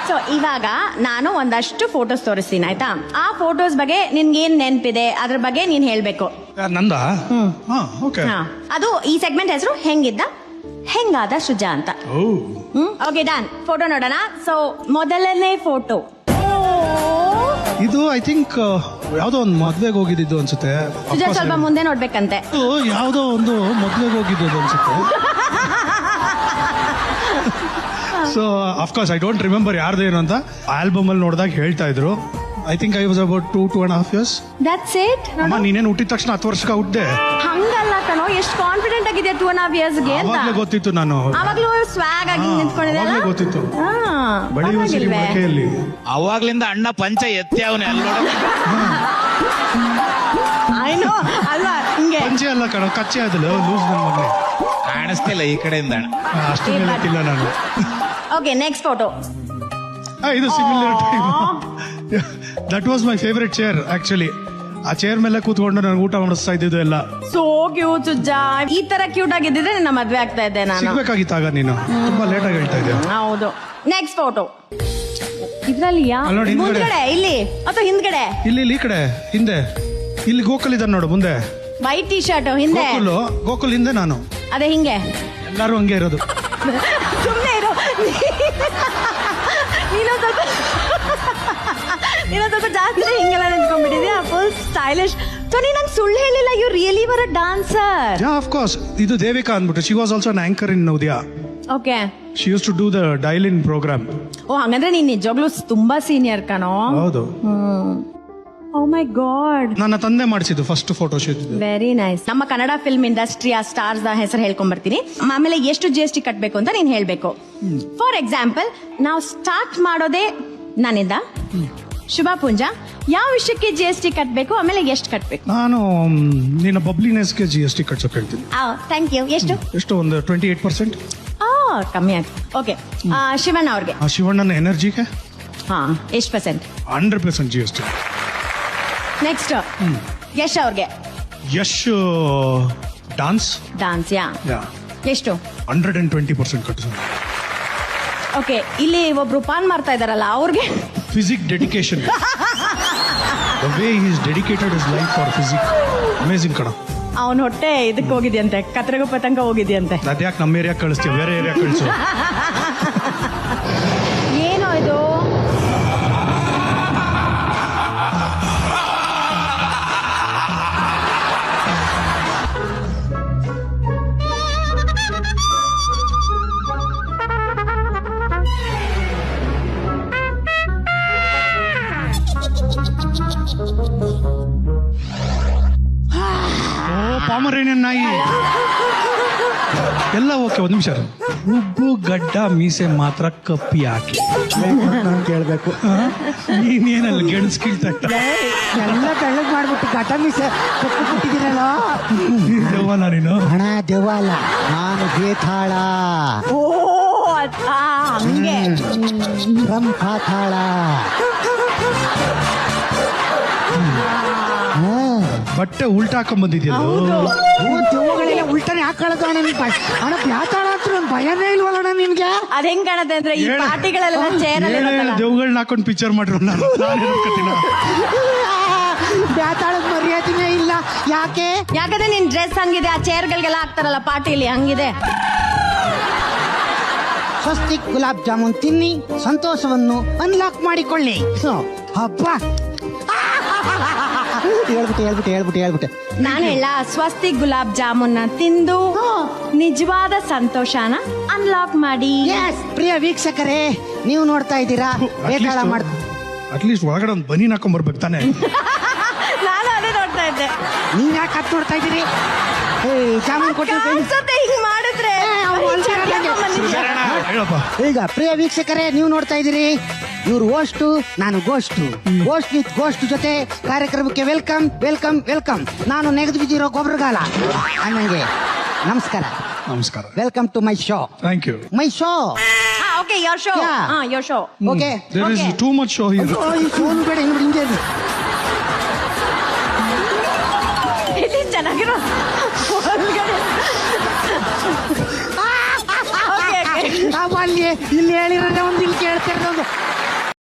So ಇವಾಗ ನಾನು ಒಂದಷ್ಟು ಫೋಟೋಸ್ ತೋರಿಸ್ತೀನಿ ಆಯ್ತಾ. ಆ ಫೋಟೋಸ್ ಬಗ್ಗೆ ನಿನ್ಗೇನ್ ನೆನ್ಪಿದೆ ಅದ್ರ ಬಗ್ಗೆ ನೀನ್ ಹೇಳ್ಬೇಕು. ನಂದ ಓಕೆ. ಅದು ಈ ಸೆಗ್ಮೆಂಟ್ ಹೆಸರು ಹೆಂಗಿದ್ದ ಹೆಂಗಾದ ಸುಜಾ ಅಂತ. Okay done. ಫೋಟೋ ನೋಡೋಣ. ಸೊ ಮೊದಲನೇ ಫೋಟೋ ಇದು ಐ ಥಿಂಕ್ ಯಾವ್ದೋ ಒಂದು ಮದ್ವೆಗೆ ಹೋಗಿದ್ದು ಅನ್ಸುತ್ತೆ. ಸುಜಾ ಸ್ವಲ್ಪ ಮುಂದೆ ನೋಡ್ಬೇಕಂತೆ. ಯಾವ್ದೋ ಒಂದು ಮದ್ವೆಗೆ ಹೋಗಿದ್ದು ಅನ್ಸುತ್ತೆ. So of course I don't remember ಯಾರ್ದೇನು ಅಂತ. ಆಲ್ಬಮ್ ಅಲ್ಲಿ ನೋಡಿದಾಗ ಹೇಳ್ತಾ ಇದ್ರು. I think I was about 2.5 years. That's it. ಅಮ್ಮ ನೀನೇನು ಹುಟ್ಟಿದ ತಕ್ಷಣ 10 ವರ್ಷಕ್ಕೆ ಹುಟ್ಟಿದೆ. ಹಂಗಲ್ಲ ಕಣೋ, ಎಷ್ಟು ಕಾನ್ಫಿಡೆಂಟ್ ಆಗಿದೆ 2.5 years ಗೆ ಅಂತ. ಅವಾಗ್ಲೇ ಗೊತ್ತಿತ್ತು ನಾನು. ಅವಾಗ್ಲೂ ಸ್ವಾಗ್ ಆಗಿ ನಿಂತ್ಕೊಂಡಿದೆ. ಅವಾಗ್ಲೇ ಗೊತ್ತಿತ್ತು. ಬೆಳೆಯುವ ಸಿರಿ ಮೊಳಕೆಯಲ್ಲಿ. ಅವಾಗ್ಲಿಂದ ಅಣ್ಣ ಪಂಚ ಎತ್ತಿ ಅವನೇ ಅಲ್ಲಿ ಐನೋ ಅಲ್ವಾ ಹಿಂಗೆ. ಪಂಚೆ ಅಲ್ಲ ಕಣ, ಕಚ್ಚೆ ಅದಲ್ಲ ಲೂಸ್ ನನ್ನ ಮಗನೇ. ಕಾಣಿಸ್ತಿಲ್ಲ ಈ ಕಡೆಯಿಂದ ಅಣ್ಣ. ಅಷ್ಟು ಹೇಳ್ತಿಲ್ಲ ನಾನು. Okay next photo. ಇದು similar time. That was my favourite chair actually. ಆ ಚೇರ್ ಮೇಲೆ ಕೂತ್ಕೊಂಡು ನಾನು ಊಟ ಮಾಡಿಸ್ತಾ ಇದ್ದಿದ್ದು ಎಲ್ಲ. So cute Suja. ಈ ತರ ಕ್ಯೂಟ್ ಆಗಿದ್ದಿದ್ರೆ ನನ್ನ ಮದ್ವೆ ಆಗ್ತಾ ಇದ್ದೆ ನಾನು. ಸಿಗ್ಬೇಕಾಗಿತ್ತಾಗ ನೀನು ತುಂಬಾ ಲೇಟ್ ಆಗಿ ಹೇಳ್ತಾ ಇದ್ದೆ. ಹೌದು. Next photo. ಇದ್ರಲ್ಲಿ ಅಲ್ಲಿ ನೋಡಿ, ಮುಂದ್ಗಡೆ ಇಲ್ಲಿ ಅಥವಾ ಹಿಂದ್ಗಡೆ? ಇಲ್ಲಿ ಈ ಕಡೆ ಹಿಂದೆ. ಇಲ್ಲಿ ಗೋಕುಲ್ ಇದ್ದಾನೆ ನೋಡು ಮುಂದೆ. ವೈಟ್ ಟಿ ಶರ್ಟ್ ಹಿಂದೆ. ಗೋಕುಲ್ ಹಿಂದೆ ನಾನು. ಅದೇ ಹಿಂಗೆ ಎಲ್ಲರೂ ಹಂಗೆ ಇರೋದು. ಸುಮ್ಮನೆ ಇರೋ. ನೀನು ಸ್ವಲ್ಪ ಜಾಸ್ತಿ ಹಿಂಗೆಲ್ಲ ನಿಂತ್ಕೊಂಡ್ಬಿಟ್ಟಿದ್ಯಾ. Full stylish. ಸೊ ನೀ ನಂಗೆ ಸುಳ್ಳು ಹೇಳಿಲ್ಲ, you really were a dancer. Ya of course. ಇದು ದೇವಿಕಾ ಅಂದ್ಬಿಟ್ಟು. She was also an anchor in Udaya. Okay. She used to do the dial in program. Oh ಹಂಗಂದ್ರೆ ನೀನ್ ನಿಜವಾಗ್ಲೂ ತುಂಬಾ ಸೀನಿಯರ್ ಕಣೋ. ಹೌದು. Oh my god. ನನ್ನ ತಂದೆ ಮಾಡಿಸಿದ್ದು first photo shoot. Very nice. ನಮ್ಮ ಕನ್ನಡ ಫಿಲ್ಮ್ ಇಂಡಸ್ಟ್ರಿಯ ಸ್ಟಾರ್ಸ್ ಹೆಸರು ಹೇಳ್ಕೊಂಡ್ ಬರ್ತೀನಿ. ಆಮೇಲೆ ಎಷ್ಟು GST ಕಟ್ಬೇಕು ಅಂತ ನೀನ್ ಹೇಳ್ಬೇಕು. ಫಾರ್ ಎಕ್ಸಾಂಪಲ್ ನಾವು ಸ್ಟಾರ್ಟ್ ಮಾಡೋದೇ ನನ್ನಿಂದ. ಶುಭ ಪುಂಜ, ಯಾವ ವಿಷಯಕ್ಕೆ GST ಕಟ್ಬೇಕು, ಆಮೇಲೆ ಎಷ್ಟು ಕಟ್ಬೇಕು? ನಾನು ನಿನ್ನ ಬಬ್ಲಿನೆಸ್ಗೆ GST ಕಟ್ಸೋಕೆ ಹೇಳ್ತೀನಿ. Thank you. ಎಷ್ಟು ಒಂದು 28%. ಕಮ್ಮಿ ಆಯ್ತು. ಓಕೆ. ಶಿವಣ್ಣ ಅವ್ರಿಗೆ. ಶಿವಣ್ಣನ ಎನರ್ಜಿಗೆ ಎಷ್ಟು ಪರ್ಸೆಂಟ್? 100% GST. ನೆಕ್ಸ್ಟ್ ಯಶ್ ಅವ್ರಿಗೆ. ಯಶ್ ಡಾನ್ಸ್ ಯಾ ಎಷ್ಟು? 120% ಕಟ್ಟಿಸೋದು. ಓಕೆ. ಇಲ್ಲಿ ಒಬ್ರು ಪಾನ್ ಮಾಡ್ತಾ ಇದಾರಲ್ಲ ಅವ್ರಿಗೆ. Physique dedication. The way he is dedicated his life for physics. Amazing ಕಣ. ಅವನ ಹೊಟ್ಟೆ ಇದಕ್ಕೆ ಹೋಗಿದ್ಯಂತೆ, ಕತ್ರಗುಪ್ಪ ತನಕ ಹೋಗಿದ್ಯಂತೆ. ಅದ್ಯಾಕೆ ನಮ್ಮ ಏರಿಯಾ ಕಳಿಸ್ತೀವಿ, ಬೇರೆ ಏರಿಯಾ ಕಳಿಸು. ಏನೋ ಇದು? ಪಾಮರೇನಿಯನ್ ನಾಯಿ ಎಲ್ಲ ಓಕೆ. ಒಂದ್ ನಿಮಿಷ. ಉಬ್ಬು ಗಡ್ಡ ಮೀಸೆ ಮಾತ್ರ ಕಪ್ಪಿ ಹಾಕಿ ನಾನು ಕೇಳ್ಬೇಕು. ನೀನೇನಲ್ಲ ಗೆಣಸ್ ಕೀಳ್ತಾ ಎಲ್ಲ ಬೆಳ್ಳಗ್ ಮಾಡ್ಬಿಟ್ಟು ಘಟ ಮೀಸೆ ಕೊಟ್ಟಿದ್ದೀರಲ್ಲ. ದೆವ್ವನ ನೀನು? ಹಣ ದೆವ್ವ ಅಲ್ಲ, ನಾನು ಬೇತಾಳ. ಓ ಹಂಗೆ. ಪಾತಾಳ. ಬಟ್ಟೆ ಉಲ್ಟಾ ಹಾಕೊಂಡ್ ಬಂದಿದ್ಯಲ್ಲ. ದೆವ್ವಗಳೆಲ್ಲ ಉಲ್ಟಾನೆ ಹಾಕೊಳ್ಳೋದು ಅಣ್ಣ. ಅಣ್ಣ ಬ್ಯಾತಾಳ ಹತ್ರ ಒಂದು ಭಯನೇ ಇಲ್ವಲ್ಲ ನಿನ್ಗೆ? ಅದ್ ಹೆಂಗ್ ಕಾಣತ್ತೆ ಅಂದ್ರೆ ಈ ಪಾರ್ಟಿಗಳೆಲ್ಲ ಚೇರಲ್ಲಿ ದೆವ್ಗಳನ್ನ ಹಾಕೊಂಡು ಪಿಕ್ಚರ್ ಮಾಡಿರೋ ಬ್ಯಾತಾಳದ ಮರ್ಯಾದೆನೇ ಇಲ್ಲ. ಯಾಕೆ? ಯಾಕಂದ್ರೆ ನಿನ್ ಡ್ರೆಸ್ ಹಂಗಿದೆ, ಆ ಚೇರ್ಗಳಿಗೆಲ್ಲ ಹಾಕ್ತಾರಲ್ಲ ಪಾರ್ಟಿಲಿ ಹಂಗಿದೆ. ಸ್ವಸ್ತಿಕ್ ಗುಲಾಬ್ ಜಾಮೂನ್ ತಿನ್ನಿ, ಸಂತೋಷವನ್ನು ಅನ್ಲಾಕ್ ಮಾಡಿಕೊಳ್ಳಿ. ಹಬ್ಬ ಹೇಳ್ಬಿಟ್ಟೆ. ನಾನು ಹೇಳ ಸ್ವಸ್ತಿಕ್ ಗುಲಾಬ್ ಜಾಮೂನ್ ತಿಂದು ನಿಜವಾದ ಸಂತೋಷನ ಅನ್ಲಾಕ್ ಮಾಡಿ. ಪ್ರಿಯ ವೀಕ್ಷಕರೇ, ನೀವು ನೋಡ್ತಾ ಇದ್ದೀರಾ ಬೇತಾಳ ಮಾಡ್. ಅಟ್ಲೀಸ್ಟ್ ಒಳಗಡೆ ಒಂದು ಬನಿ ಹಾಕೊಂಡ್ ಬರ್ಬೇಕು ತಾನೆ. ನಾನು ಅದೇ ನೋಡ್ತಾ ಇದ್ದೆ. ನೀವ್ ಯಾಕೆ ಹತ್ತು ನೋಡ್ತಾ ಇದ್ದೀರಿ? ಜಾಮೂನ್ ಕೊಟ್ಟು ಹಿಂಗ್ ಮಾಡಿದ್ರೆ ಹೇಳಪ್ಪ. ಈಗ ಪ್ರಿಯ ವೀಕ್ಷಕರೇ, ನೀವು ನೋಡ್ತಾ ಇದ್ದೀರಿ ಇವ್ರು ಹೋಸ್ಟು, ನಾನು ಗೋಸ್ಟು. ಗೋಸ್ಟ್ ವಿತ್ ಗೋಸ್ಟ್ ಜೊತೆ ಕಾರ್ಯಕ್ರಮಕ್ಕೆ ವೆಲ್ಕಮ್ ವೆಲ್ಕಮ್ ವೆಲ್ಕಮ್. ನಾನು ನೆಗೆದು ಬಿದ್ದಿರೋ ಗೊಬ್ಬರಗಾಲ ಅನ್ನಂಗೆ ನಮಸ್ಕಾರ. Welcome to my show. Thank you. My show. Okay, your show. Your show. Okay. There is too much show here. ಈ ಶೋನು ಬೇಡ, ಹಿಂಗೆ ಇಲ್ಲಿ ಚೆನ್ನಾಗಿರೋ. ನಾವು ಅಲ್ಲಿ ಇಲ್ಲಿ ಹೇಳಿರೋದೇ ಒಂದು ಇಲ್ಲಿ ಕೇಳ್ತಿರೋದು ಒಂದು